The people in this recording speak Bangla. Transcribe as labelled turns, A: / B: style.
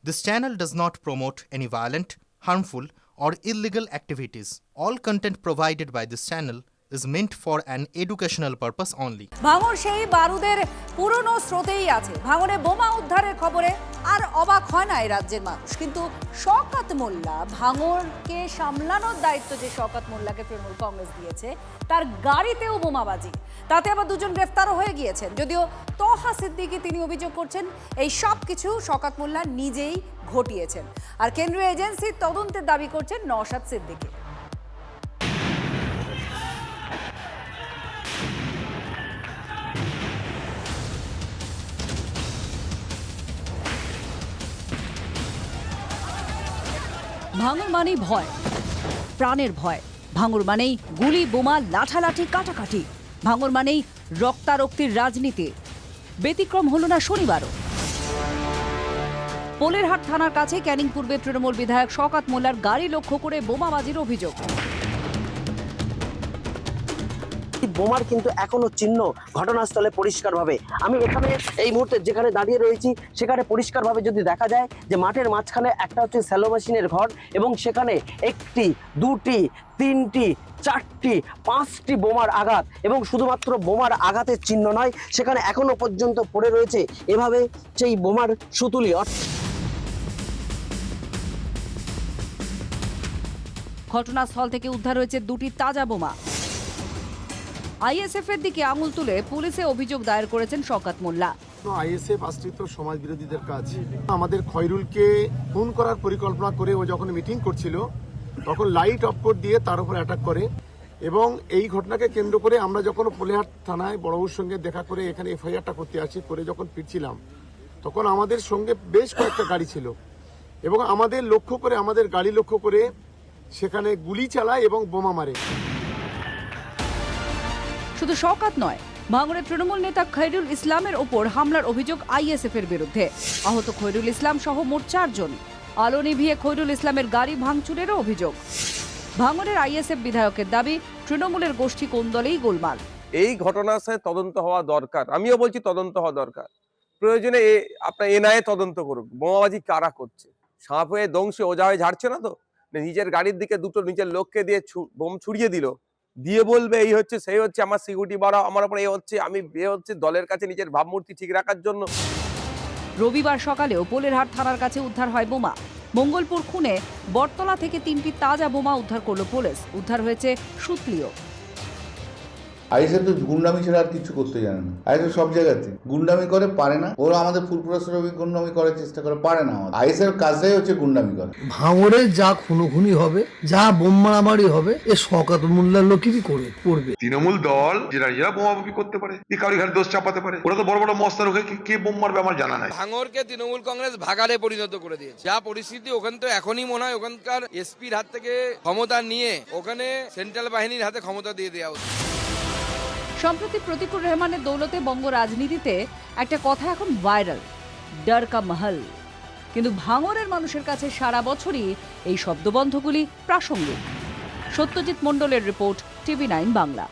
A: This channel does not promote any violent, harmful, or illegal activities. All content provided by this channel is meant for an educational purpose only.
B: ভাঙর সেই বারুদের পুরনো স্রোতেই আছে। ভাঙরে বোমা উদ্ধারের খবরে আর অবাক হয় না এই রাজ্যের মানুষ, কিন্তু শওকত মোল্লা, ভাঙরকে সামলানোর দায়িত্ব যে শওকত মোল্লাকে তৃণমূল কংগ্রেস দিয়েছে, তার গাড়িতেও বোমাবাজি, তাতে আবার দুজন গ্রেফতারও হয়ে গিয়েছেন। যদিও তহা সিদ্দিকী তিনি অভিযোগ করছেন এই সব কিছু শওকত মোল্লা নিজেই ঘটিয়েছেন, আর কেন্দ্রীয় এজেন্সির তদন্তের দাবি করছেন নওশাদ সিদ্দিকী। ভাঙর মানেই ভয়, প্রাণের ভয়। ভাঙর মানেই গুলি, বোমা, লাঠালাঠি, কাটাকাটি। ভাঙর মানেই রক্তারক্তির রাজনীতি। ব্যতিক্রম হলো না শনিবারও। পোলেরহাট থানার কাছে ক্যানিং পূর্বে তৃণমূল বিধায়ক শওকত মোল্লার গাড়ি লক্ষ্য করে বোমাবাজির অভিযোগ।
C: বোমার কিন্তু এখনো চিহ্ন ঘটনাস্থলে পরিষ্কারভাবে। আমি এখানে এই মুহূর্তে যেখানে দাঁড়িয়ে রয়েছি সেখানে পরিষ্কারভাবে যদি দেখা যায় যে মাঠের মাঝখানে একটা হচ্ছে স্যালো মেশিনের ঘর, এবং সেখানে একটি, দুটি, তিনটি, চারটি, পাঁচটি বোমার আঘাত, এবং শুধুমাত্র বোমার আঘাতের চিহ্ন নয়, সেখানে এখনো পর্যন্ত পড়ে রয়েছে এভাবে সেই বোমার সুতুলি।
B: ঘটনাস্থল থেকে উদ্ধার হয়েছে দুটি তাজা বোমা। আইএসএফ এর দিকে আঙুল তুলে পুলিশে অভিযোগ দায়ের করেছেন শওকত মোল্লা।
D: আইএসএফ আশ্রিত সমাজ বিরোধীদের কাজ। আমাদের খয়রুলকে খুন করার পরিকল্পনা করে ও যখন মিটিং করছিল তখন লাইট অফ করে দিয়ে তার উপর অ্যাটাক করে, এবং এই ঘটনাকে কেন্দ্র করে আমরা যখন পোলেহাট থানায় বড়বাবুর সঙ্গে দেখা করে এখানে এফআইআরটা করতে আসি, করে যখন ফিরছিলাম তখন আমাদের সঙ্গে বেশ কয়েকটা গাড়ি ছিল, এবং আমাদের লক্ষ্য করে, আমাদের গাড়ি লক্ষ্য করে সেখানে গুলি চালায় এবং বোমা মারে।
B: শুধু শওকত নয়, ভাঙড়ের তৃণমূল নেতা খৈরুল ইসলামের ওপর হামলার অভিযোগ আইএসএফ এর বিরুদ্ধে। আহত খৈরুল ইসলাম সহ মোট 4 জন। আলো নিভিয়ে খৈরুল ইসলামের গাড়ি ভাঙচুরেরও অভিযোগ। ভাঙড়ের আইএসএফ বিধায়কের দাবি, তৃণমূলের গোষ্ঠী কোন্দলেই গোলমাল।
E: এই ঘটনার সাথে তদন্ত হওয়া দরকার। আমিও বলছি তদন্ত হওয়া দরকার। প্রয়োজনে আপনার এনআইএ তদন্ত করুক, বোমাবাজি কারা করছে। সাপ হয়ে দংশে ওজা হয়ে ঝাড়ছে না তো, নিজের গাড়ির দিকে দুটো নিজের লোককে দিয়ে বোম ছুড়িয়ে দিল, দিয়ে বলবে এই হচ্ছে সেই হচ্ছে, আমার সিকিউরিটি বাড়াও, আমার উপর এই হচ্ছে, আমি হচ্ছে দলের কাছে নিজের ভাবমূর্তি ঠিক রাখার জন্য।
B: রবিবার সকালেও পোলেরহাট থানার কাছে উদ্ধার হয় বোমা। মঙ্গলপুর খুনে বটতলা থেকে 3টি তাজা বোমা উদ্ধার করল পুলিশ। উদ্ধার হয়েছে সুতলিও।
F: আইএসএফ তো গুন্ডামি ছাড়া আর কিছু করতে জানে না। আইএসএফ সব জায়গাতে গুন্ডামি করে, পারে না। ওরা আমাদের ফুলপুরা গুন্ডামি করার চেষ্টা করে, পারে না। আইএসএফ কাজটাই হচ্ছে গুন্ডামি করা।
G: ভাঙড়ে যা খুনোখুনি হবে, যা বোম মারামারি হবে, এ শওকত মোল্লার লোকেরই করবে।
H: তৃণমূল দল যারা বোমাবাজি করতে পারে, কারোর ঘাড়ে দোষ চাপাতে পারে, ওরা তো বড় বড় মস্তার, ওকে কে বোম মারবে আমার জানা নাই।
I: ভাঙড়কে তৃণমূল কংগ্রেস ভাগাড়ে পরিণত করে দিয়েছে। যা পরিস্থিতি ওখানে, তো এখনই মনে হয় ওখানকার এসপির হাত থেকে ক্ষমতা নিয়ে ওখানে সেন্ট্রাল বাহিনীর হাতে ক্ষমতা দিয়ে দেওয়া উচিত।
B: সম্প্রতি প্রতিকুর রহমানের দৌলতে বঙ্গ রাজনীতিতে একটা কথা এখন ভাইরাল, ডর কা মহল। কিন্তু ভাঙড়ের মানুষের কাছে সারা বছরই এই শব্দবন্ধগুলি প্রাসঙ্গিক। সত্যজিৎ মণ্ডলের রিপোর্ট, টিভি9 বাংলা।